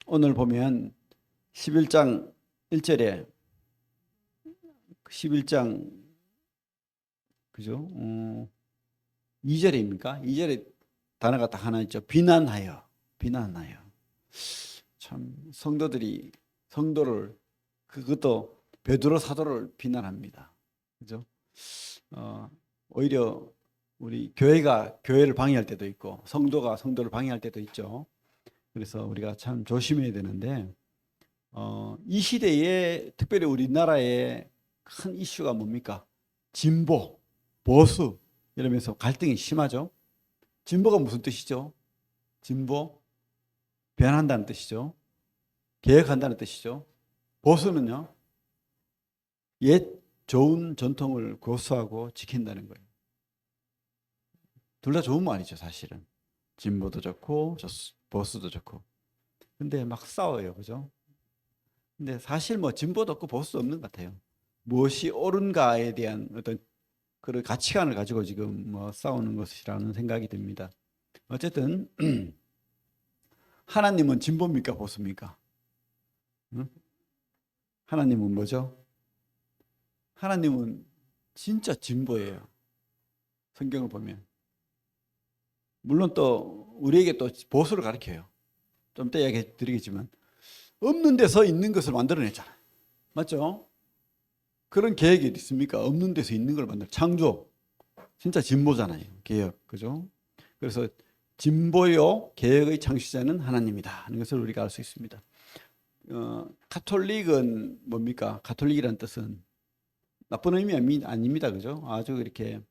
오늘 보면 11장 1절에 11장 그죠? 2절입니까? 2절에 단어가 딱 하나 있죠. 비난하여. 비난하여. 참 성도를 그것도 베드로 사도를 비난합니다. 그죠? 오히려 우리 교회가 교회를 방해할 때도 있고 성도가 성도를 방해할 때도 있죠. 그래서 우리가 참 조심해야 되는데 이 시대에 특별히 우리나라의 큰 이슈가 뭡니까? 진보, 보수 이러면서 갈등이 심하죠. 진보가 무슨 뜻이죠? 진보, 변한다는 뜻이죠. 개혁한다는 뜻이죠. 보수는요, 옛 좋은 전통을 고수하고 지킨다는 거예요. 둘 다 좋은 말이죠, 사실은. 진보도 좋고 보수도 좋고. 근데 막 싸워요, 그죠? 근데 사실 뭐 진보도 없고 보수도 없는 것 같아요. 무엇이 옳은가에 대한 어떤 그런 가치관을 가지고 지금 뭐 싸우는 것이라는 생각이 듭니다. 어쨌든 하나님은 진보입니까 보수입니까? 응? 하나님은 뭐죠? 하나님은 진짜 진보예요. 성경을 보면. 물론 또 우리에게 또 보수를 가르쳐요. 좀 이따 이야기 드리겠지만 없는 데서 있는 것을 만들어냈잖아요. 맞죠? 그런 계획이 있습니까? 없는 데서 있는 걸 만들 창조. 진짜 진보잖아요. 개혁. 그죠? 그래서 진보요 개혁의 창시자는 하나님이다 하는 것을 우리가 알 수 있습니다. 가톨릭은 뭡니까? 가톨릭이라는 뜻은 나쁜 의미 아닙니다. 그죠? 아주 이렇게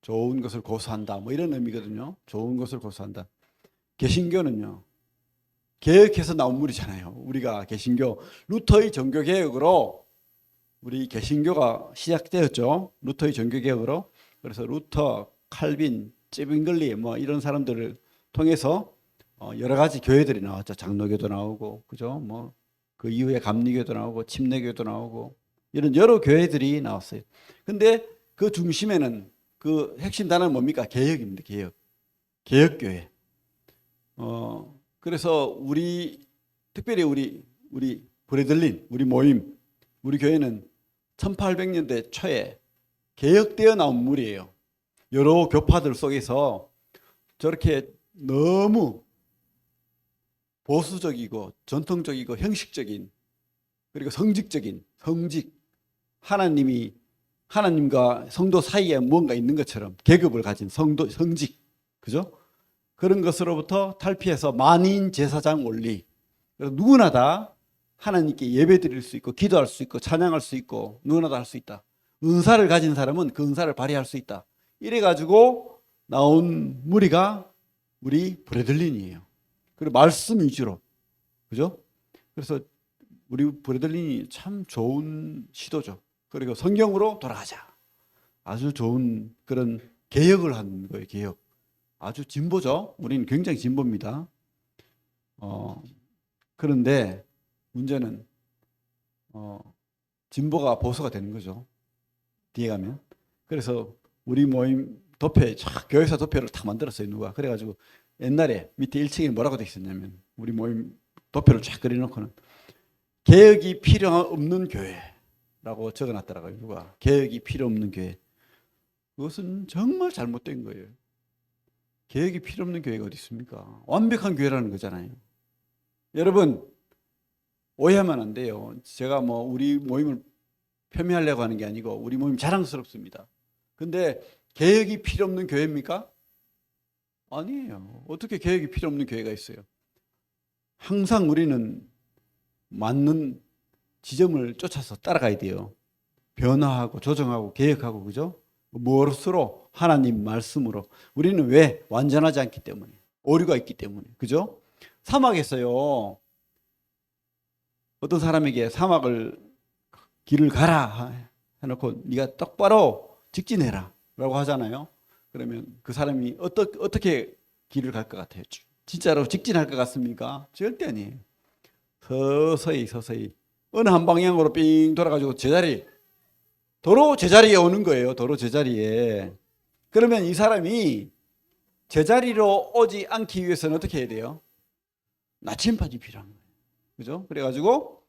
좋은 것을 고수한다. 뭐 이런 의미거든요. 좋은 것을 고수한다. 개신교는요. 개혁해서 나온 물이잖아요. 우리가 개신교 루터의 종교 개혁으로 우리 개신교가 시작되었죠. 루터의 종교 개혁으로. 그래서 루터, 칼빈, 쯔빙글리 뭐 이런 사람들을 통해서 여러 가지 교회들이 나왔죠. 장로교도 나오고, 그죠? 뭐 그 이후에 감리교도 나오고, 침례교도 나오고 이런 여러 교회들이 나왔어요. 근데 그 중심에는 그 핵심 단어는 뭡니까? 개혁입니다. 개혁. 개혁교회. 그래서 특별히 우리 브레들린, 우리 모임, 우리 교회는 1800년대 초에 개혁되어 나온 물이에요. 여러 교파들 속에서 저렇게 너무 보수적이고 전통적이고 형식적인 그리고 성직 하나님과 성도 사이에 무언가 있는 것처럼 계급을 가진 성직 그죠? 그런 것으로부터 탈피해서 만인 제사장 원리. 누구나 다 하나님께 예배드릴 수 있고 기도할 수 있고 찬양할 수 있고 누구나 다 할 수 있다. 은사를 가진 사람은 그 은사를 발휘할 수 있다. 이래 가지고 나온 무리가 우리 브레들린이에요. 그리고 말씀 위주로. 그죠? 그래서 우리 브레들린이 참 좋은 시도죠. 그리고 성경으로 돌아가자. 아주 좋은 그런 개혁을 한 거예요. 개혁. 아주 진보죠. 우리는 굉장히 진보입니다. 그런데 문제는 진보가 보수가 되는 거죠. 뒤에 가면. 그래서 우리 모임 도표, 교회사 도표를 다 만들었어요. 누가. 그래가지고 옛날에 밑에 1층에 뭐라고 돼 있었냐면 우리 모임 도표를 쫙 그려놓고는 개혁이 필요 없는 교회라고 적어놨더라고요. 누가. 개혁이 필요 없는 교회. 그것은 정말 잘못된 거예요. 개혁이 필요 없는 교회가 어디 있습니까? 완벽한 교회라는 거잖아요. 여러분 오해하면 안 돼요. 제가 뭐 우리 모임을 폄훼하려고 하는 게 아니고 우리 모임 자랑스럽습니다. 근데 개혁이 필요 없는 교회입니까? 아니에요. 어떻게 개혁이 필요 없는 교회가 있어요? 항상 우리는 맞는 지점을 쫓아서 따라가야 돼요. 변화하고 조정하고 개혁하고 그죠? 무엇으로? 하나님 말씀으로. 우리는 왜? 완전하지 않기 때문에. 오류가 있기 때문에. 그죠? 사막에서요. 어떤 사람에게 길을 가라 해놓고 네가 똑바로 직진해라 라고 하잖아요. 그러면 그 사람이 어떻게 길을 갈 것 같아요? 진짜로 직진할 것 같습니까? 절대 아니에요. 서서히 어느 한 방향으로 삥 돌아가지고 도로 제자리에 오는 거예요. 도로 제자리에. 그러면 이 사람이 제자리로 오지 않기 위해서는 어떻게 해야 돼요? 나침반이 필요한 거예요. 그죠? 그래가지고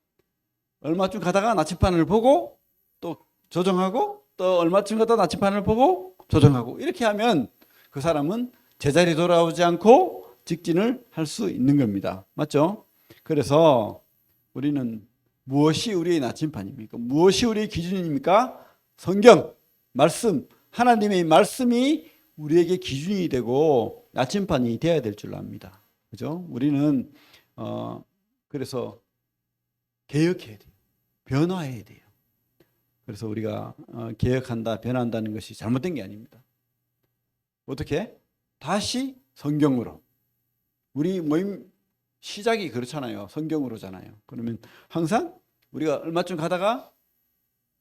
얼마쯤 가다가 나침반을 보고 또 조정하고 또 얼마쯤 가다가 나침반을 보고 조정하고 이렇게 하면 그 사람은 제자리 돌아오지 않고 직진을 할 수 있는 겁니다. 맞죠? 그래서 우리는 무엇이 우리의 나침반입니까? 무엇이 우리의 기준입니까? 성경, 말씀, 하나님의 말씀이 우리에게 기준이 되고 나침반이 되어야 될 줄 압니다. 그죠? 우리는 그래서 개혁해야 돼요. 변화해야 돼요. 그래서 우리가 개혁한다, 변화한다는 것이 잘못된 게 아닙니다. 어떻게? 다시 성경으로. 우리 모임 시작이 그렇잖아요. 성경으로잖아요. 그러면 항상 우리가 얼마쯤 가다가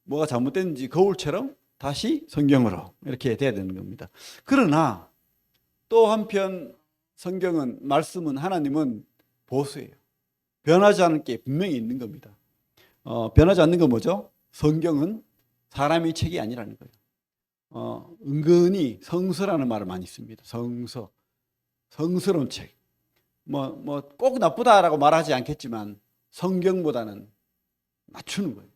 뭐가 잘못됐는지 거울처럼 다시 성경으로 이렇게 돼야 되는 겁니다. 그러나 또 한편 성경은, 말씀은, 하나님은 보수예요. 변하지 않을 게 분명히 있는 겁니다. 변하지 않는 건 뭐죠? 성경은 사람의 책이 아니라는 거예요. 은근히 성서라는 말을 많이 씁니다. 성서, 성스러운 책. 꼭 나쁘다라고 말하지 않겠지만 성경보다는 낮추는 거예요.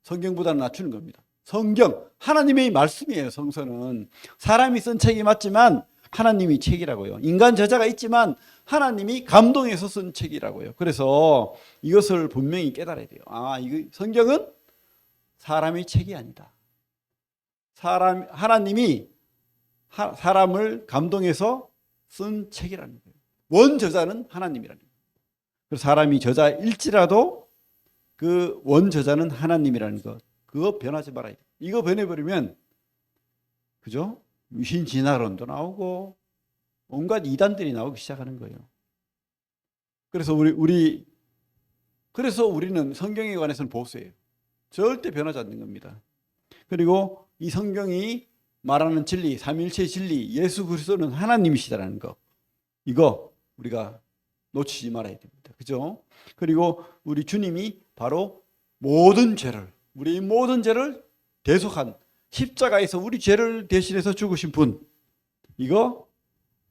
성경보다는 낮추는 겁니다. 성경, 하나님의 말씀이에요. 성서는 사람이 쓴 책이 맞지만 하나님이 책이라고요. 인간 저자가 있지만 하나님이 감동해서 쓴 책이라고요. 그래서 이것을 분명히 깨달아야 돼요. 이거 성경은 사람의 책이 아니다. 하나님이 사람을 감동해서 쓴 책이라는 거예요. 원저자는 하나님이라는 거예요. 그래서 사람이 저자일지라도 그 원저자는 하나님이라는 것, 그거 변하지 말아야 돼요. 이거 변해버리면, 그죠? 유신 진화론도 나오고 온갖 이단들이 나오기 시작하는 거예요. 그래서 그래서 우리는 성경에 관해서는 보수예요. 절대 변하지 않는 겁니다. 그리고 이 성경이 말하는 진리, 삼위일체 진리, 예수 그리스도는 하나님이시다라는 거, 이거 우리가 놓치지 말아야 됩니다. 그죠? 그리고 우리 주님이 바로 우리의 모든 죄를 대속한, 십자가에서 우리 죄를 대신해서 죽으신 분, 이거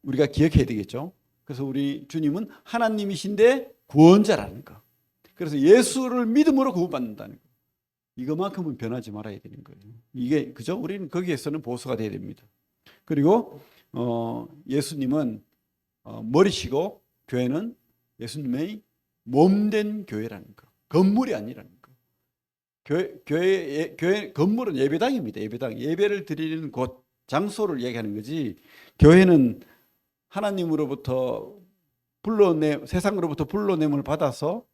우리가 기억해야 되겠죠. 그래서 우리 주님은 하나님이신데 구원자라는 거. 그래서 예수를 믿음으로 구원받는다는 거. 이것만큼은 변하지 말아야 되는 거예요. 이게, 그죠? 우리는 거기에서는 보수가 돼야 됩니다. 그리고 예수님은 머리시고 교회는 예수님의 몸된 교회라는 거. 건물이 아니라는 거. 교회 건물은 예배당입니다. 예배당. 예배를 드리는 곳, 장소를 얘기하는 거지. 교회는 하나님으로부터 세상으로부터 불러냄을 받아서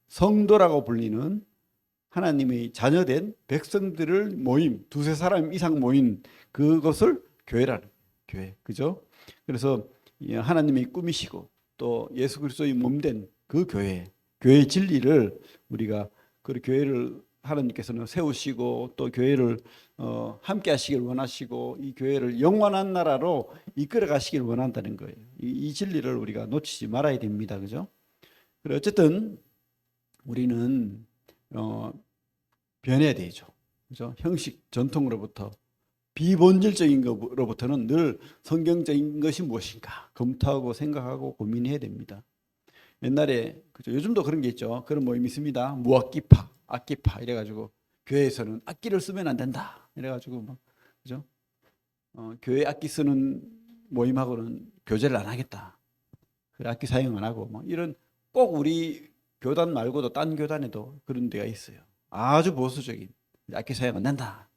성도라고 불리는 하나님의 자녀된 백성들을 모임, 두세 사람 이상 모인 그것을 교회라는 교회. 그죠? 그래서 하나님이 꾸미시고 또 예수 그리스도의 몸된 그 교회의 진리를 우리가 그 교회를 하나님께서는 세우시고 또 교회를 함께 하시길 원하시고 이 교회를 영원한 나라로 이끌어 가시길 원한다는 거예요. 이 진리를 우리가 놓치지 말아야 됩니다. 그죠? 그래 어쨌든 우리는 변해야 되죠. 그죠? 형식, 전통으로부터 비본질적인 것으로부터는 늘 성경적인 것이 무엇인가 검토하고 생각하고 고민해야 됩니다. 옛날에 그죠? 요즘도 그런 게 있죠. 그런 모임이 있습니다. 무악기파, 악기파 이래가지고 교회에서는 악기를 쓰면 안 된다. 이래가지고 막 그죠? 교회 악기 쓰는 모임하고는 교제를 안 하겠다. 그래 악기 사용 안 하고 뭐 이런 꼭 우리 교단 말고도 딴 교단에도 그런 데가 있어요. 아주 보수적인 악기 사용 안 된다.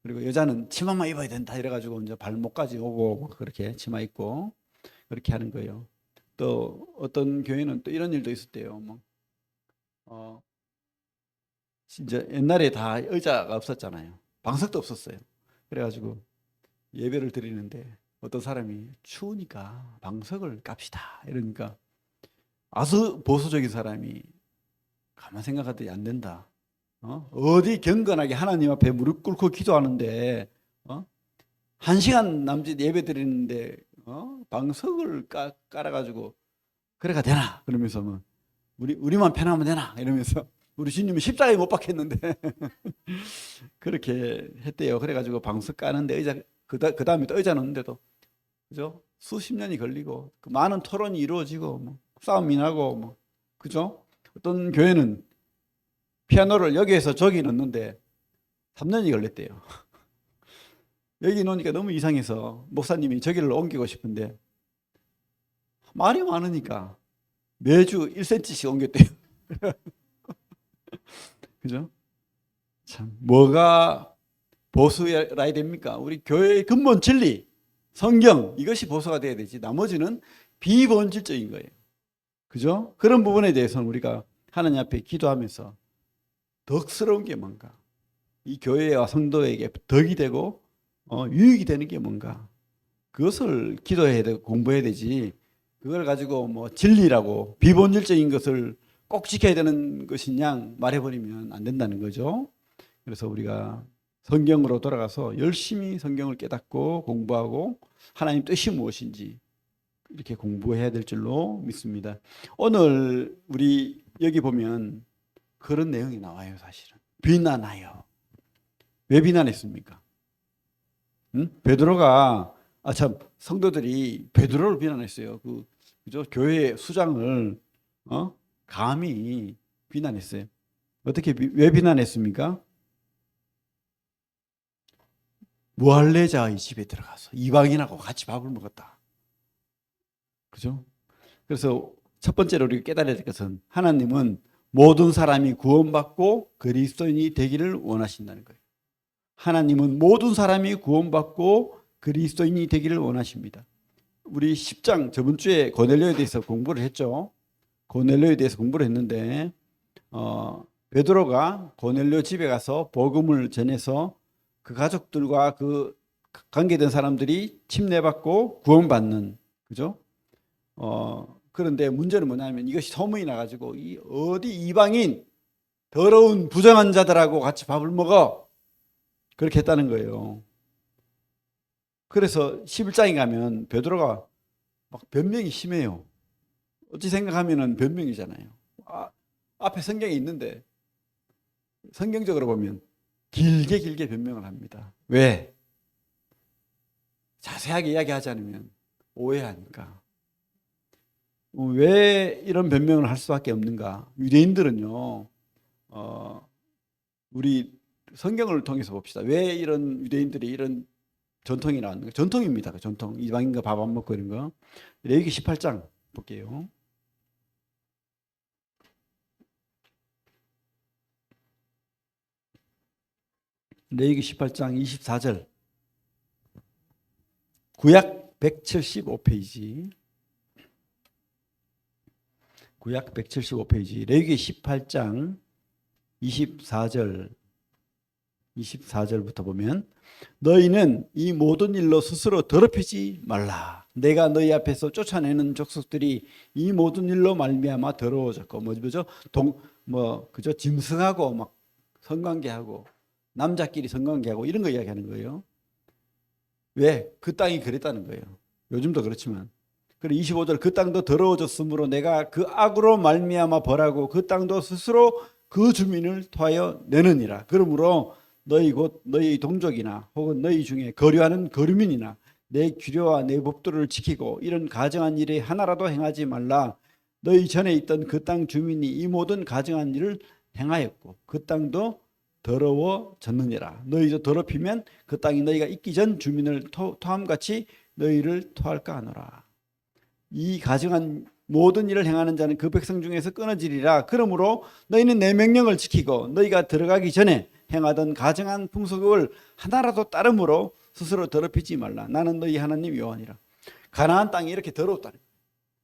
그리고 여자는 치마만 입어야 된다. 이래가지고 이제 발목까지 오고 그렇게 치마 입고 그렇게 하는 거예요. 또 어떤 교회는 또 이런 일도 있었대요. 진짜 옛날에 다 의자가 없었잖아요. 방석도 없었어요. 그래가지고 예배를 드리는데 어떤 사람이 추우니까 방석을 깝시다. 이러니까 아주 보수적인 사람이 가만 생각하더니 안 된다. 어디 경건하게 하나님 앞에 무릎 꿇고 기도하는데 1시간 남짓 예배 드리는데 방석을 깔아가지고 그래가 되나? 그러면서 뭐 우리만 편하면 되나? 이러면서 우리 주님은 십자가에 못 박혔는데 그렇게 했대요. 그래가지고 방석 까는데 의자 그 다음에 또 의자 넣는데도 그죠? 수십 년이 걸리고 그 많은 토론이 이루어지고 뭐 싸움이 나고 뭐 그죠? 어떤 교회는 피아노를 여기에서 저기 넣는데 3년이 걸렸대요. 여기 놓으니까 너무 이상해서 목사님이 저기를 옮기고 싶은데 말이 많으니까 매주 1cm씩 옮겼대요. 그죠? 참 뭐가 보수라야 됩니까? 우리 교회의 근본 진리, 성경 이것이 보수가 돼야 되지. 나머지는 비본질적인 거예요. 그죠? 그런 부분에 대해서는 우리가 하나님 앞에 기도하면서 덕스러운 게 뭔가, 이 교회와 성도에게 덕이 되고 유익이 되는 게 뭔가, 그것을 기도해야 되고 공부해야 되지. 그걸 가지고 뭐 진리라고 비본질적인 것을 꼭 지켜야 되는 것이냐 말해버리면 안 된다는 거죠. 그래서 우리가 성경으로 돌아가서 열심히 성경을 깨닫고 공부하고 하나님 뜻이 무엇인지 이렇게 공부해야 될 줄로 믿습니다. 오늘 우리 여기 보면 그런 내용이 나와요. 사실은 비난하여. 왜 비난했습니까? 응? 베드로가 참 성도들이 베드로를 비난했어요. 그죠? 교회 수장을 감히 비난했어요. 어떻게 왜 비난했습니까? 무할례자의 집에 들어가서 이방인하고 같이 밥을 먹었다. 그죠? 그래서 첫 번째로 우리가 깨달아야 될 것은 하나님은 모든 사람이 구원받고 그리스도인이 되기를 원하신다는 거예요. 하나님은 모든 사람이 구원받고 그리스도인이 되기를 원하십니다. 우리 10장 저번 주에 고넬료에 대해서 공부를 했죠. 고넬료에 대해서 공부를 했는데 베드로가 고넬료 집에 가서 복음을 전해서 그 가족들과 그 관계된 사람들이 침례받고 구원받는, 그죠? 그런데 문제는 뭐냐면 이것이 소문이 나가지고 어디 이방인 더러운 부정한 자들하고 같이 밥을 먹어, 그렇게 했다는 거예요. 그래서 11장에 가면 베드로가 막 변명이 심해요. 어찌 생각하면은 변명이잖아요. 앞에 성경에 있는데 성경적으로 보면 길게 변명을 합니다. 왜? 자세하게 이야기하지 않으면 오해하니까. 왜 이런 변명을 할 수밖에 없는가? 유대인들은요, 우리 성경을 통해서 봅시다. 왜 이런 유대인들이 이런 전통이 나왔는가? 전통입니다. 그 전통. 이방인과 밥 안 먹고 이런 거. 레위기 18장 볼게요. 레위기 18장 24절. 구약 175페이지. 구약 175페이지. 레위기 18장 24절부터 보면 너희는 이 모든 일로 스스로 더럽히지 말라. 내가 너희 앞에서 쫓아내는 족속들이 이 모든 일로 말미암아 더러워졌고 뭐죠? 그죠? 짐승하고 막 성관계하고 남자끼리 성관계하고 이런 거 이야기하는 거예요. 왜? 그 땅이 그랬다는 거예요. 요즘도 그렇지만. 그리고 25절 그 땅도 더러워졌으므로 내가 그 악으로 말미암아 벌하고 그 땅도 스스로 그 주민을 토하여 내느니라. 그러므로 너희 곧 너희 동족이나 혹은 너희 중에 거류하는 거류민이나 내 규례와 내 법도를 지키고 이런 가증한 일에 하나라도 행하지 말라. 너희 전에 있던 그 땅 주민이 이 모든 가증한 일을 행하였고 그 땅도 더러워졌느니라. 너희도 더럽히면 그 땅이 너희가 있기 전 주민을 토함같이 너희를 토할까 하노라. 이 가증한 모든 일을 행하는 자는 그 백성 중에서 끊어지리라. 그러므로 너희는 내 명령을 지키고 너희가 들어가기 전에 행하던 가증한 풍속을 하나라도 따름으로 스스로 더럽히지 말라. 나는 너희 하나님 여호와니라. 가나안 땅이 이렇게 더럽다는 거예요.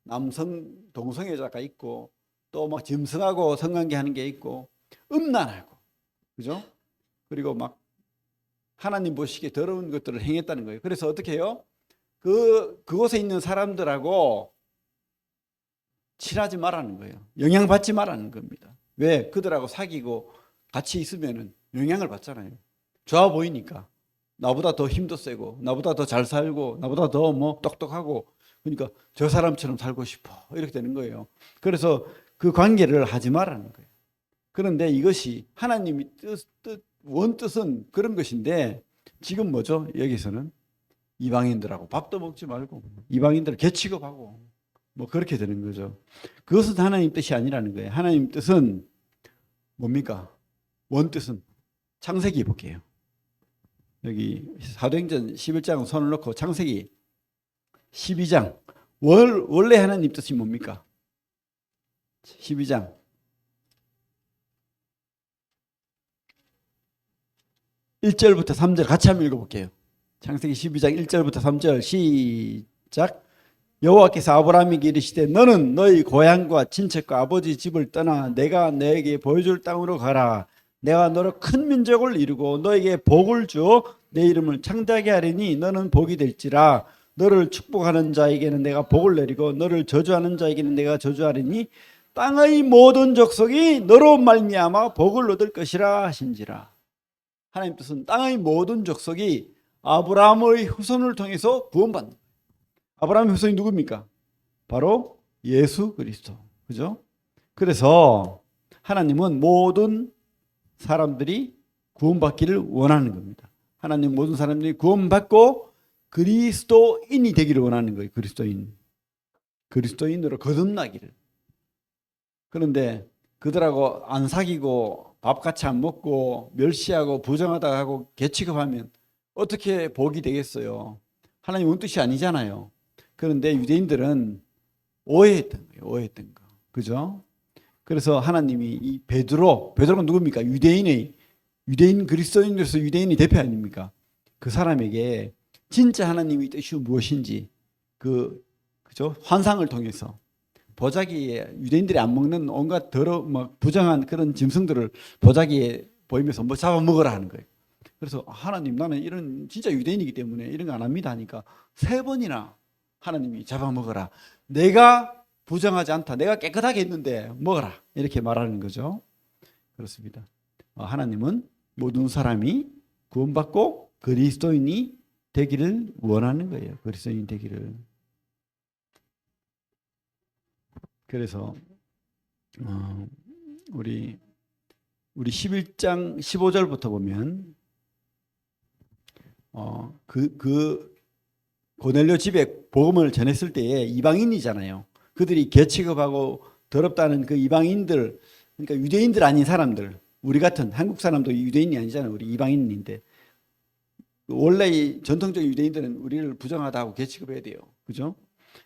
남성 동성애자가 있고 또 막 짐승하고 성관계하는 게 있고 음란하고, 그죠? 그리고 막 하나님 보시기에 더러운 것들을 행했다는 거예요. 그래서 어떻게 해요? 그곳에 있는 사람들하고 친하지 말라는 거예요. 영향받지 말라는 겁니다. 왜? 그들하고 사귀고 같이 있으면 영향을 받잖아요. 좋아 보이니까. 나보다 더 힘도 세고 나보다 더 잘 살고 나보다 더 뭐 똑똑하고, 그러니까 저 사람처럼 살고 싶어, 이렇게 되는 거예요. 그래서 그 관계를 하지 말라는 거예요. 그런데 이것이 하나님이 원뜻은 그런 것인데 지금 뭐죠? 여기서는 이방인들하고 밥도 먹지 말고 이방인들 개취급하고 뭐 그렇게 되는 거죠. 그것은 하나님 뜻이 아니라는 거예요. 하나님 뜻은 뭡니까? 원뜻은 창세기 볼게요. 여기 사도행전 11장 손을 놓고 창세기 12장 원래 하나님 뜻이 뭡니까? 12장 1절부터 3절 같이 한번 읽어볼게요. 창세기 12장 1절부터 3절 시작. 여호와께서 아브라함에게 이르시되 너는 너희 고향과 친척과 아버지 집을 떠나 내가 너에게 보여줄 땅으로 가라. 내가 너로 큰 민족을 이루고 너에게 복을 주어 내 이름을 창대하게 하리니 너는 복이 될지라. 너를 축복하는 자에게는 내가 복을 내리고 너를 저주하는 자에게는 내가 저주하리니 땅의 모든 족속이 너로 말미암아 복을 얻을 것이라 하신지라. 하나님 뜻은 땅의 모든 족속이 아브라함의 후손을 통해서 구원받는 거예요. 아브라함의 후손이 누굽니까? 바로 예수 그리스도. 그죠? 그래서 하나님은 모든 사람들이 구원받기를 원하는 겁니다. 하나님 모든 사람들이 구원받고 그리스도인이 되기를 원하는 거예요. 그리스도인으로 거듭나기를. 그런데 그들하고 안 사귀고 밥 같이 안 먹고 멸시하고 부정하다 하고 개취급하면 어떻게 복이 되겠어요? 하나님 원뜻이 아니잖아요. 그런데 유대인들은 오해했던 거예요. 오해했던 거. 그죠? 그래서 하나님이 이 베드로가 누굽니까? 유대인 그리스도인으로서 유대인이 대표 아닙니까? 그 사람에게 진짜 하나님의 뜻이 무엇인지 그죠? 환상을 통해서 보자기에 유대인들이 안 먹는 온갖 부정한 그런 짐승들을 보자기에 보이면서 뭐 잡아먹으라 하는 거예요. 그래서 하나님 나는 이런 진짜 유대인이기 때문에 이런 거 안 합니다 하니까 3번이나 하나님이 잡아먹어라. 내가 부정하지 않다. 내가 깨끗하게 했는데 먹어라. 이렇게 말하는 거죠. 그렇습니다. 하나님은 모든 사람이 구원받고 그리스도인이 되기를 원하는 거예요. 그리스도인이 되기를. 그래서 우리 11장 15절부터 보면 고넬료 집에 복음을 전했을 때에 이방인이잖아요. 그들이 개취급하고 더럽다는 그 이방인들, 그러니까 유대인들 아닌 사람들, 우리 같은 한국 사람도 유대인이 아니잖아요. 우리 이방인인데 원래 이 전통적 유대인들은 우리를 부정하다고 개취급해야 돼요. 그죠?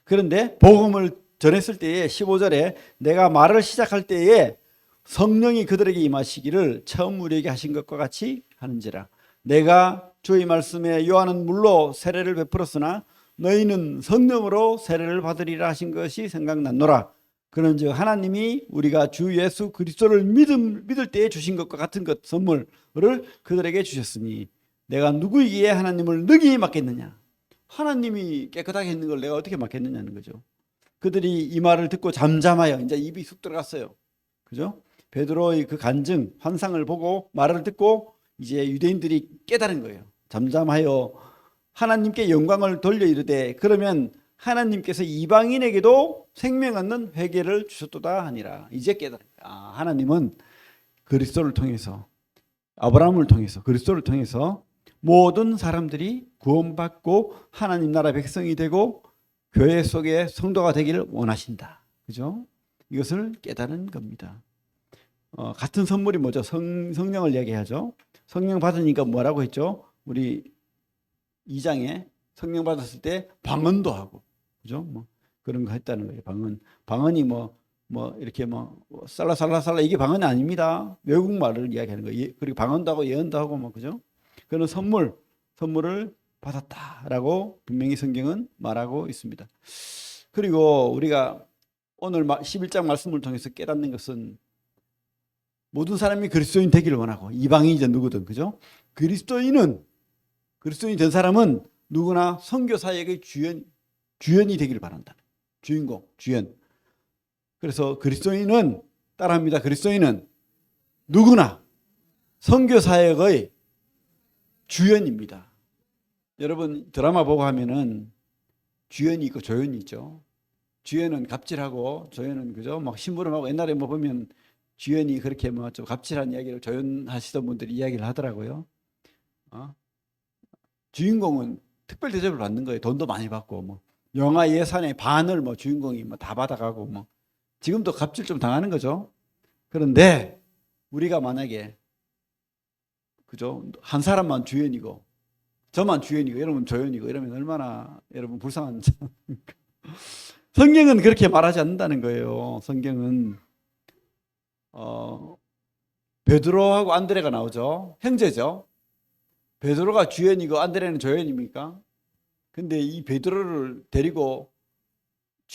그런데 복음을 전했을 때에 15절에 내가 말을 시작할 때에 성령이 그들에게 임하시기를 처음 우리에게 하신 것과 같이 하는지라. 내가 주의 말씀에 요한은 물로 세례를 베풀었으나 너희는 성령으로 세례를 받으리라 하신 것이 생각났노라. 그런즉 하나님이 우리가 주 예수 그리스도를 믿을 때에 주신 것과 같은 것 선물을 그들에게 주셨으니 내가 누구에게 하나님을 능히 맡겠느냐. 하나님이 깨끗하게 했는 걸 내가 어떻게 맡겠느냐는 거죠. 그들이 이 말을 듣고 잠잠하여 이제 입이 쑥 들어갔어요. 그죠? 베드로의 그 간증 환상을 보고 말을 듣고 이제 유대인들이 깨달은 거예요. 잠잠하여 하나님께 영광을 돌려 이르되 그러면 하나님께서 이방인에게도 생명 얻는 회개를 주셨도다 하니라. 이제 깨달은 거예요. 하나님은 그리스도를 통해서 아브라함을 통해서 그리스도를 통해서 모든 사람들이 구원받고 하나님 나라 백성이 되고 교회 속에 성도가 되기를 원하신다. 그죠? 이것을 깨달은 겁니다. 같은 선물이 뭐죠? 성령을 이야기하죠. 성령 받으니까 뭐라고 했죠? 우리 2장에 성령 받았을 때 방언도 하고, 그죠? 뭐 그런 거 했다는 거예요. 방언이 이렇게 살라살라살라 이게 방언이 아닙니다. 외국말을 이야기하는 거예요. 그리고 방언도 하고 예언도 하고 그죠? 그런 선물을 받았다라고 분명히 성경은 말하고 있습니다. 그리고 우리가 오늘 11장 말씀을 통해서 깨닫는 것은 모든 사람이 그리스도인 되기를 원하고 이방인이든 누구든 그죠? 그리스도인이 된 사람은 누구나 선교 사역의 주연이 되기를 바란다. 주인공, 주연. 그래서 그리스도인은 따라합니다. 그리스도인은 누구나 선교 사역의 주연입니다. 여러분 드라마 보고 하면은 주연이 있고 조연이 있죠. 주연은 갑질하고 조연은 그죠? 막 심부름하고 옛날에 보면 주연이 그렇게 좀 갑질한 이야기를 조연하시던 분들이 이야기를 하더라고요. 주인공은 특별 대접을 받는 거예요. 돈도 많이 받고 영화 예산의 반을 뭐 주인공이 뭐 다 받아가고 뭐 지금도 갑질 좀 당하는 거죠. 그런데 우리가 만약에 그죠? 한 사람만 주연이고 저만 주연이고 여러분 조연이고 이러면 얼마나 여러분 불쌍한 성경은 그렇게 말하지 않는다는 거예요. 성경은 베드로하고 안드레가 나오죠. 형제죠. 베드로가 주연이고 안드레는 조연입니까? 근데 이 베드로를 데리고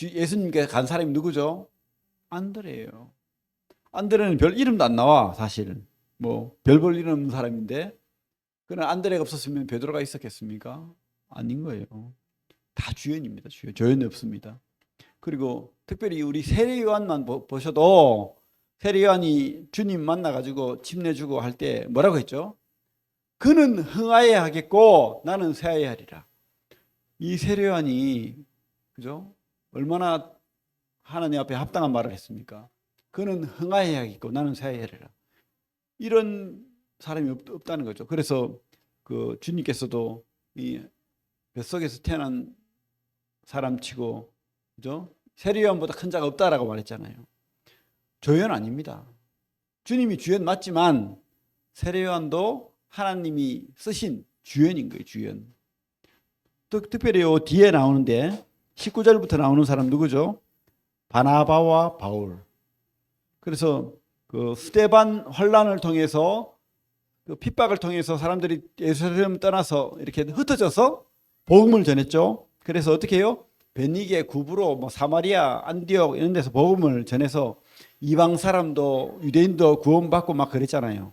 예수님께 간 사람이 누구죠? 안드레예요. 안드레는 별 이름도 안 나와 사실. 뭐 별 볼 이름 없는 사람인데 그러나 안드레가 없었으면 베드로가 있었겠습니까? 아닌 거예요. 다 주연입니다. 주연. 조연이 없습니다. 그리고 특별히 우리 세례 요한만 보셔도 세례 요한이 주님 만나가지고 침 내주고 할 때 뭐라고 했죠? 그는 흥하여야 하겠고 나는 쇠하여야 하리라. 이 세례 요한이 그죠? 얼마나 하나님 앞에 합당한 말을 했습니까? 그는 흥하여야 하겠고 나는 쇠하여야 하리라. 이런 사람이 없다는 거죠. 그래서 그 주님께서도 이 뱃속에서 태어난 사람치고 그죠? 세례 요한보다 큰 자가 없다라고 말했잖아요. 조연 아닙니다. 주님이 주연 맞지만 세례 요한도 하나님이 쓰신 주연인 거예요. 주연. 또 특별히 요 뒤에 나오는데 19절부터 나오는 사람 누구죠? 바나바와 바울. 그래서 그 스데반 환란을 통해서 그 핍박을 통해서 사람들이 예루살렘 떠나서 이렇게 흩어져서 복음을 전했죠. 그래서 어떻게 해요? 베니게, 구브로, 뭐 사마리아, 안디옥 이런 데서 복음을 전해서 이방 사람도 유대인도 구원받고 막 그랬잖아요.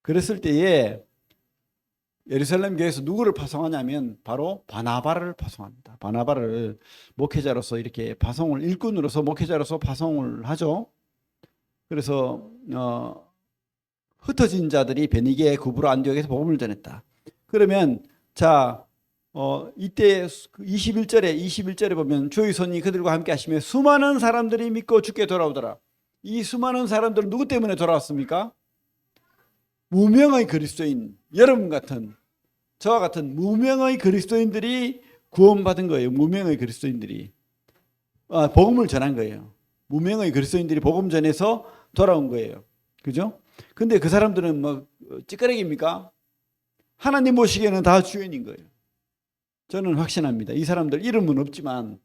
그랬을 때에 예루살렘 교회에서 누구를 파송하냐면 바로 바나바를 파송합니다. 바나바를 목회자로서 이렇게 파송을 일꾼으로서 목회자로서 파송을 하죠. 그래서 흩어진 자들이 베니게, 구브로, 안디옥에서 복음을 전했다. 그러면 자 이때 21절에 보면 주의 손이 그들과 함께 하시며 수많은 사람들이 믿고 주께 돌아오더라. 이 수많은 사람들은 누구 때문에 돌아왔습니까? 무명의 그리스도인, 여러분 같은 저와 같은 무명의 그리스도인들이 구원받은 거예요. 무명의 그리스도인들이 복음을 전한 거예요. 무명의 그리스도인들이 복음 전해서 돌아온 거예요. 그죠? 근데 그 사람들은 뭐 찌끄레기입니까? 하나님 보시기에는 다 주연인 거예요. 저는 확신합니다. 이 사람들 이름은 없지만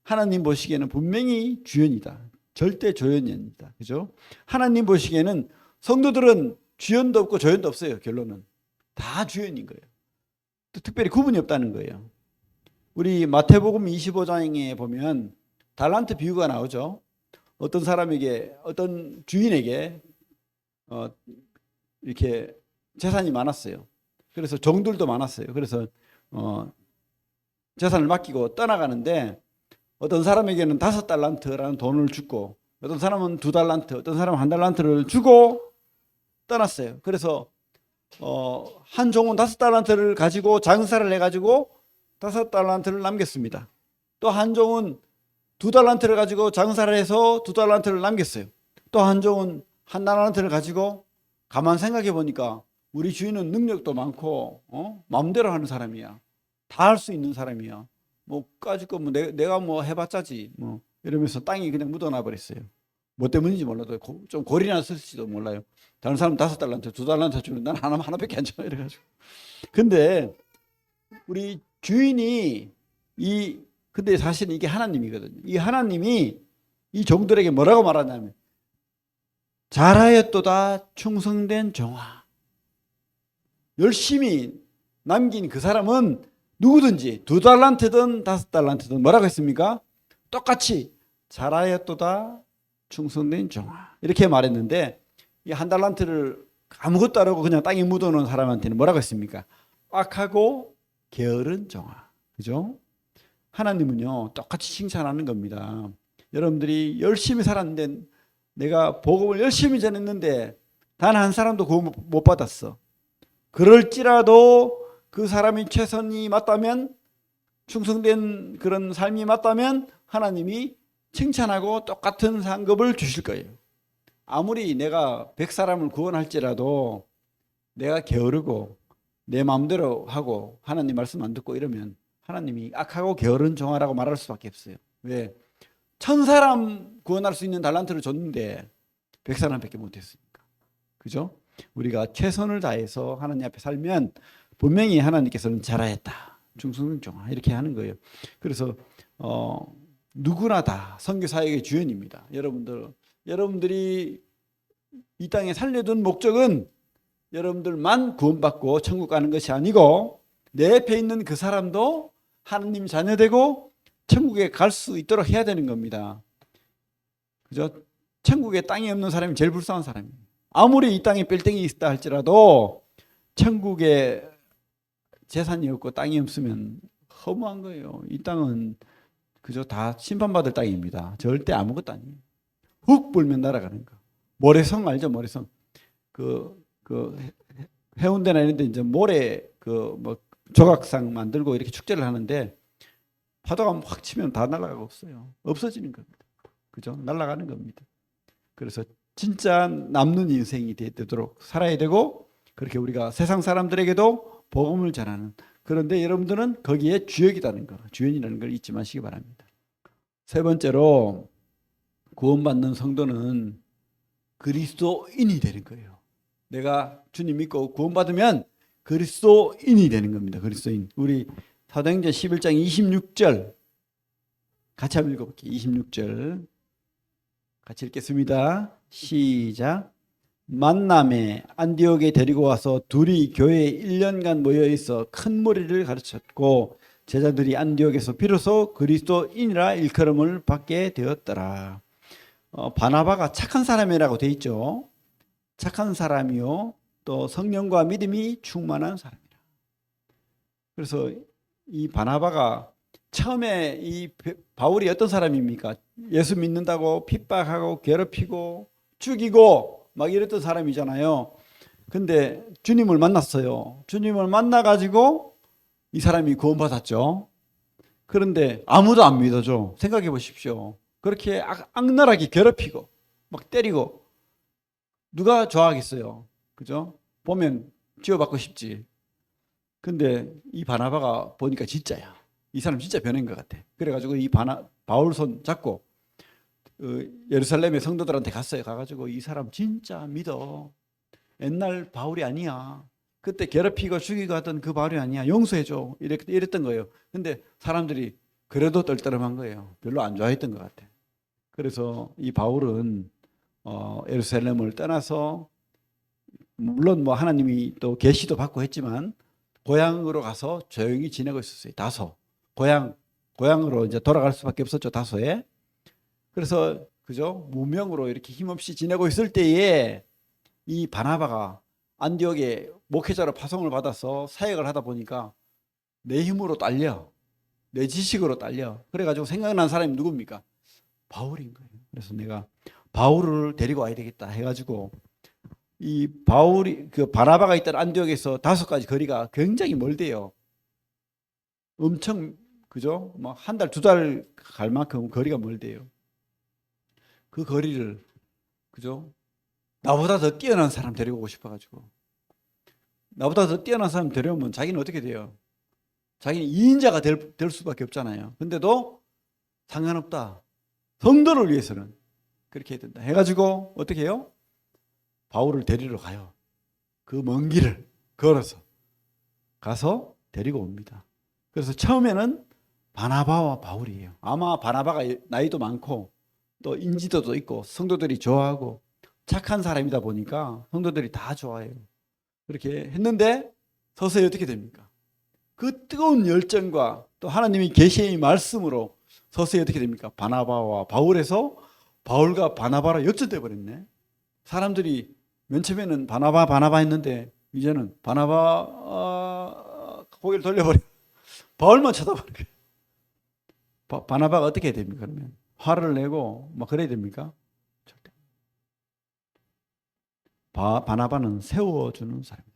하나님 보시기에는 분명히 주연이다. 절대 조연이 아닙니다. 그죠? 하나님 보시기에는 성도들은 주연도 없고 조연도 없어요. 결론은 다 주연인 거예요. 또 특별히 구분이 없다는 거예요. 우리 마태복음 25장에 보면 달란트 비유가 나오죠. 어떤 사람에게 어떤 주인에게 이렇게 재산이 많았어요. 그래서 종들도 많았어요. 그래서 재산을 맡기고 떠나가는데 어떤 사람에게는 5달란트라는 돈을 주고 어떤 사람은 2달란트, 어떤 사람은 1달란트를 주고 떠났어요. 그래서 한 종은 5달란트를 가지고 장사를 해가지고 5달란트를 남겼습니다. 또 한 종은 2달란트를 가지고 장사를 해서 2달란트를 남겼어요. 또 한 종은 1달란트를 가지고 가만 생각해 보니까 우리 주인은 능력도 많고 마음대로 하는 사람이야. 다 할 수 있는 사람이야. 뭐 까짓거 뭐 내가 뭐 해봤자지 뭐 이러면서 땅이 그냥 묻어나 버렸어요. 뭐 때문인지 몰라도 좀 골이 났을지도 몰라요. 다른 사람 5달란트, 2달란트 주면 난 하나밖에 안 줘. 이래가지고. 근데 우리 주인이 근데 사실은 이게 하나님이거든요. 이 하나님이 이 종들에게 뭐라고 말하냐면 잘하였도다 충성된 종아. 열심히 남긴 그 사람은 누구든지 2달란트든 5달란트든 뭐라고 했습니까? 똑같이 잘하였도다 충성된 종아. 이렇게 말했는데 이 1달란트를 아무것도 안 하고 그냥 땅에 묻어놓은 사람한테는 뭐라고 했습니까? 악하고 게으른 종아. 그죠? 하나님은요 똑같이 칭찬하는 겁니다. 여러분들이 열심히 살았는데 내가 복음을 열심히 전했는데 단 한 사람도 구원 못 받았어. 그럴지라도 그 사람이 최선이 맞다면 충성된 그런 삶이 맞다면 하나님이 칭찬하고 똑같은 상급을 주실 거예요. 아무리 내가 100사람을 구원할지라도 내가 게으르고 내 마음대로 하고 하나님 말씀 안 듣고 이러면 하나님이 악하고 게으른 종아라고 말할 수밖에 없어요. 왜? 1000사람 구원할 수 있는 달란트를 줬는데 100사람밖에 못했으니까. 그죠? 우리가 최선을 다해서 하나님 앞에 살면 분명히 하나님께서는 잘하였다, 충성종아 이렇게 하는 거예요. 그래서 누구나 다 선교 사역의 주연입니다. 여러분들이 이 땅에 살려둔 목적은 여러분들만 구원받고 천국 가는 것이 아니고 내 옆에 있는 그 사람도 하나님 자녀되고 천국에 갈 수 있도록 해야 되는 겁니다. 그죠? 천국에 땅이 없는 사람이 제일 불쌍한 사람이에요. 아무리 이 땅에 빌딩이 있다 할지라도 천국에 재산이 없고 땅이 없으면 허무한 거예요. 이 땅은 그저 다 심판받을 땅입니다. 절대 아무것도 아니에요. 훅 불면 날아가는 거. 모래성 알죠? 모래성. 그 해운대나 이런 데 이제 모래 뭐 조각상 만들고 이렇게 축제를 하는데 파도가 확 치면 다 날아가고 없어지는 겁니다. 그죠? 날아가는 겁니다. 그래서 진짜 남는 인생이 되도록 살아야 되고, 그렇게 우리가 세상 사람들에게도 복음을 전하는, 그런데 여러분들은 거기에 주역이라는 거, 주연이라는 걸 잊지 마시기 바랍니다. 세 번째로 구원받는 성도는 그리스도인이 되는 거예요. 내가 주님 믿고 구원받으면 그리스도인이 되는 겁니다. 그리스도인. 우리 사도행전 11장 26절 같이 한번 읽어볼게요. 26절 같이 읽겠습니다. 시작. 만남에 안디옥에 데리고 와서 둘이 교회에 1년간 모여있어 큰 무리를 가르쳤고 제자들이 안디옥에서 비로소 그리스도인이라 일컬음을 받게 되었더라. 바나바가 착한 사람이라고 돼 있죠. 착한 사람이요, 또 성령과 믿음이 충만한 사람이라. 그래서 이 바나바가 처음에 이 바울이 어떤 사람입니까? 예수 믿는다고 핍박하고 괴롭히고 죽이고 막 이랬던 사람이잖아요. 근데 주님을 만났어요. 주님을 만나가지고 이 사람이 구원받았죠. 그런데 아무도 안 믿어줘. 생각해 보십시오. 그렇게 악랄하게 괴롭히고 막 때리고 누가 좋아하겠어요? 그죠? 보면 지워받고 싶지. 근데 이 바나바가 보니까 진짜야. 이 사람 진짜 변한 것 같아. 그래가지고 이 바울 손 잡고 예루살렘의 성도들한테 갔어요. 가가지고 이 사람 진짜 믿어. 옛날 바울이 아니야. 그때 괴롭히고 죽이고 하던 그 바울이 아니야. 용서해줘. 이랬던 거예요. 근데 사람들이 그래도 떨떠름한 거예요. 별로 안 좋아했던 것 같아. 그래서 이 바울은 예루살렘을 떠나서 물론 뭐 하나님이 또 계시도 받고 했지만 고향으로 가서 조용히 지내고 있었어요. 다소 고향으로 이제 돌아갈 수밖에 없었죠. 다소에. 그래서 그죠? 무명으로 이렇게 힘없이 지내고 있을 때에 이 바나바가 안디옥에 목회자로 파송을 받아서 사역을 하다 보니까 내 힘으로 딸려, 내 지식으로 딸려. 그래가지고 생각난 사람이 누굽니까? 바울인 거예요. 그래서 내가 바울을 데리고 와야 되겠다 해가지고 이 바울이 그 바나바가 있던 안디옥에서 5가지 거리가 굉장히 멀대요. 엄청 그죠? 뭐 한 달, 2달 갈 만큼 거리가 멀대요. 그 거리를 그죠? 나보다 더 뛰어난 사람 데리고 오고 싶어가지고 나보다 더 뛰어난 사람 데려오면 자기는 어떻게 돼요? 자기는 2인자가 될 수밖에 없잖아요. 근데도 상관없다. 성도를 위해서는 그렇게 해야 된다. 해가지고 어떻게 해요? 바울을 데리러 가요. 그 먼 길을 걸어서 가서 데리고 옵니다. 그래서 처음에는 바나바와 바울이에요. 아마 바나바가 나이도 많고 또 인지도도 있고 성도들이 좋아하고 착한 사람이다 보니까 성도들이 다 좋아해요. 그렇게 했는데 서서히 어떻게 됩니까? 그 뜨거운 열정과 또 하나님이 계시의 말씀으로 서서히 어떻게 됩니까? 바나바와 바울에서 바울과 바나바로 역전돼 버렸네. 사람들이 맨 처음에는 바나바 했는데 이제는 바나바 고개를 돌려버려. 바울만 쳐다보는 거예요. 바나바가 어떻게 해야 됩니까? 그러면 화를 내고 막 그래야 됩니까? 절대. 바나바는 세워주는 사람이에요.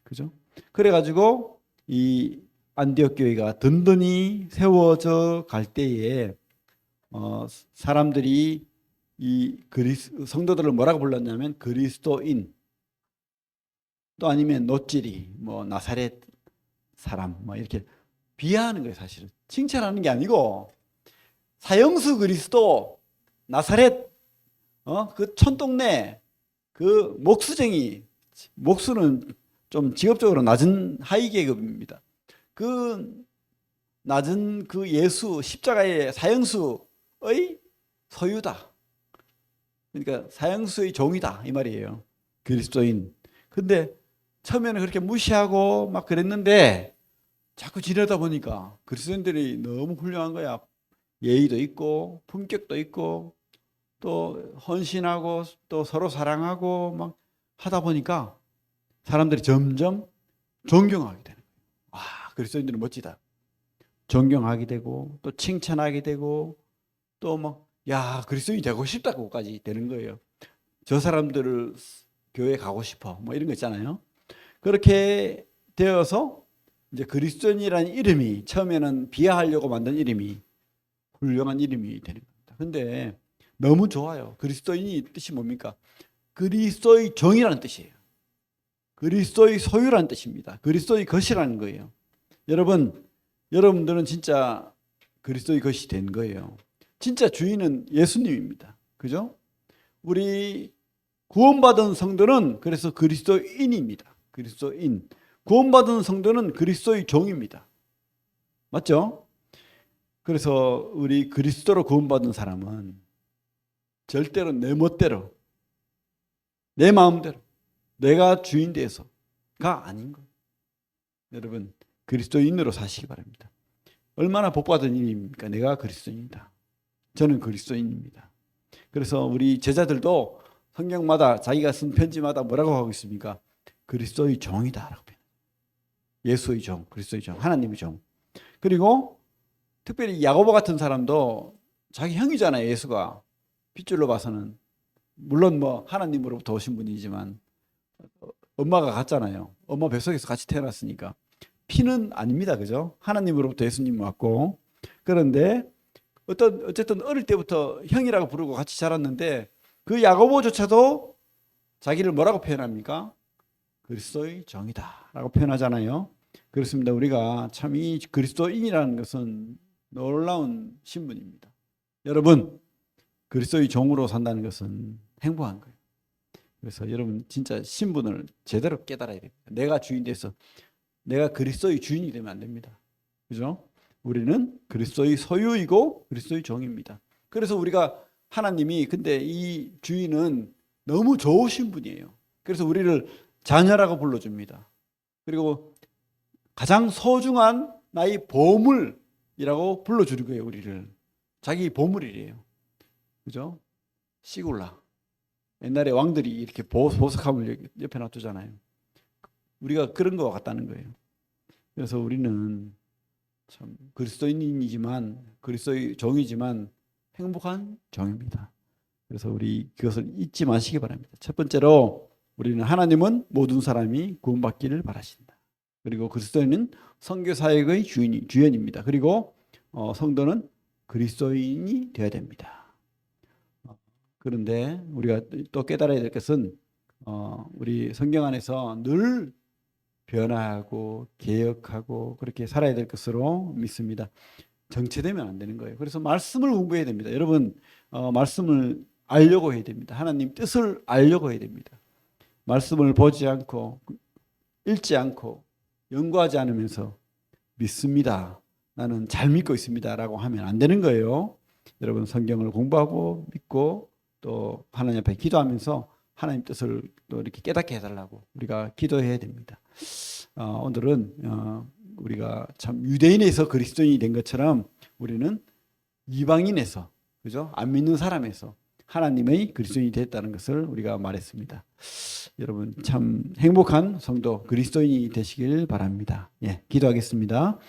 그죠? 그래가지고 이 안디옥 교회가 든든히 세워져 갈 때에 사람들이 이 성도들을 뭐라고 불렀냐면 그리스도인, 또 아니면 노찌리, 뭐 나사렛 사람, 뭐 이렇게 비하하는 거예요. 사실은 칭찬하는 게 아니고 사형수 그리스도 나사렛 그 촌동네 그 목수쟁이, 목수는 좀 직업적으로 낮은 하위 계급입니다. 그 낮은 그 예수 십자가의 사형수의 소유다. 그러니까 사형수의 종이다 이 말이에요. 그리스도인. 근데 처음에는 그렇게 무시하고 막 그랬는데 자꾸 지내다 보니까 그리스도인들이 너무 훌륭한 거야. 예의도 있고 품격도 있고 또 헌신하고 또 서로 사랑하고 막 하다 보니까 사람들이 점점 존경하게 되는 거예요. 와, 그리스도인들은 멋지다. 존경하게 되고 또 칭찬하게 되고 또 막 야, 그리스도인이 되고 싶다고까지 되는 거예요. 저 사람들을 교회 가고 싶어. 뭐 이런 거 있잖아요. 그렇게 되어서 이제 그리스도인이라는 이름이 처음에는 비하하려고 만든 이름이 훌륭한 이름이 되는 겁니다. 근데 너무 좋아요. 그리스도인이 뜻이 뭡니까? 그리스도의 종이라는 뜻이에요. 그리스도의 소유라는 뜻입니다. 그리스도의 것이라는 거예요. 여러분들은 진짜 그리스도의 것이 된 거예요. 진짜 주인은 예수님입니다. 그죠? 우리 구원받은 성도는 그래서 그리스도인입니다. 그리스도인. 구원받은 성도는 그리스도의 종입니다. 맞죠? 그래서 우리 그리스도로 구원받은 사람은 절대로 내 멋대로, 내 마음대로, 내가 주인 돼서가 아닌 거예요. 여러분, 그리스도인으로 사시기 바랍니다. 얼마나 복받은 일입니까? 내가 그리스도인이다. 저는 그리스도인입니다. 그래서 우리 제자들도 성경마다 자기가 쓴 편지마다 뭐라고 하고 있습니까? 그리스도의 종이다라고 표현해요. 예수의 종, 그리스도의 종, 하나님의 종. 그리고 특별히 야고보 같은 사람도 자기 형이잖아요. 예수가 핏줄로 봐서는 물론 뭐 하나님으로부터 오신 분이지만 엄마가 같잖아요. 엄마 뱃속에서 같이 태어났으니까 피는 아닙니다. 그죠? 하나님으로부터 예수님 왔고 그런데 어쨌든 어릴 때부터 형이라고 부르고 같이 자랐는데 그 야고보조차도 자기를 뭐라고 표현합니까? 그리스도의 종이다라고 표현하잖아요. 그렇습니다. 우리가 참 이 그리스도인이라는 것은 놀라운 신분입니다. 여러분, 그리스도의 종으로 산다는 것은 행복한 거예요. 그래서 여러분 진짜 신분을 제대로 깨달아야 됩니다. 내가 주인 돼서 내가 그리스도의 주인이 되면 안 됩니다. 그죠? 우리는 그리스도의 소유이고 그리스도의 종입니다. 그래서 우리가 하나님이 근데 이 주인은 너무 좋으신 분이에요. 그래서 우리를 자녀라고 불러줍니다. 그리고 가장 소중한 나의 보물이라고 불러주는 거예요. 우리를. 자기 보물이래요. 그죠? 시굴라. 옛날에 왕들이 이렇게 보석함을 옆에 놔두잖아요. 우리가 그런 것 같다는 거예요. 그래서 우리는 참 그리스도인이지만 그리스도의 종이지만 행복한 종입니다. 그래서 우리 그것을 잊지 마시기 바랍니다. 첫 번째로 우리는 하나님은 모든 사람이 구원받기를 바라신다. 그리고 그리스도인은 선교 사역의 주연입니다. 그리고 성도는 그리스도인이 되어야 됩니다. 그런데 우리가 또 깨달아야 될 것은 우리 성경 안에서 늘 변화하고 개혁하고 그렇게 살아야 될 것으로 믿습니다. 정체되면 안 되는 거예요. 그래서 말씀을 공부해야 됩니다. 여러분 말씀을 알려고 해야 됩니다. 하나님 뜻을 알려고 해야 됩니다. 말씀을 보지 않고 읽지 않고 연구하지 않으면서 믿습니다. 나는 잘 믿고 있습니다. 라고 하면 안 되는 거예요. 여러분 성경을 공부하고 믿고 또 하나님 앞에 기도하면서 하나님 뜻을 또 이렇게 깨닫게 해달라고 우리가 기도해야 됩니다. 오늘은 우리가 참 유대인에서 그리스도인이 된 것처럼 우리는 이방인에서 그죠? 안 믿는 사람에서 하나님의 그리스도인이 됐다는 것을 우리가 말했습니다. 여러분 참 행복한 성도 그리스도인이 되시길 바랍니다. 예, 기도하겠습니다.